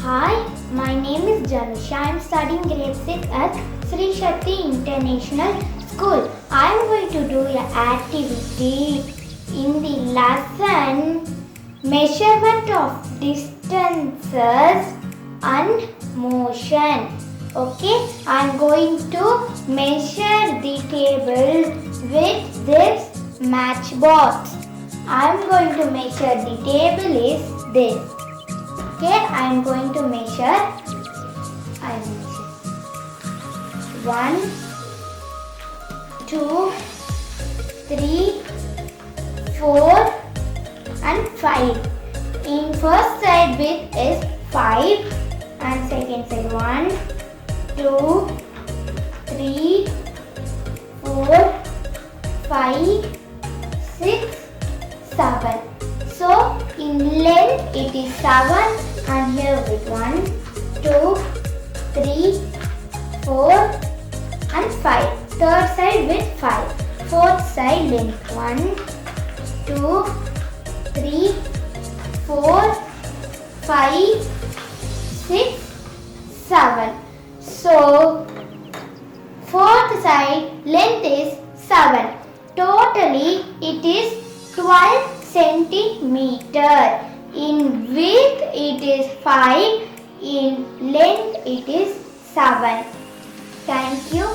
Hi, my name is Janusiya. I am studying grade 6 at Shakthi International School. I am going to do an activity in the lesson measurement of distances and motion. Okay, I am going to measure the table with this matchbox. I am going to measure the table is this. Okay, I am going to measure. I measure 1, 2, 3, 4 and 5. In first side width is 5 and second side 1, 2, 3, 4, 5, 6, 7. So in length it is 7 and here with 1, 2, 3, 4 and 5. Third side with 5. Fourth side length 1, 2, 3, 4, 5, 6, 7. So fourth side length is 7. Totally it is 12 centimeter. In width it is 5. In length it is 7. Thank you.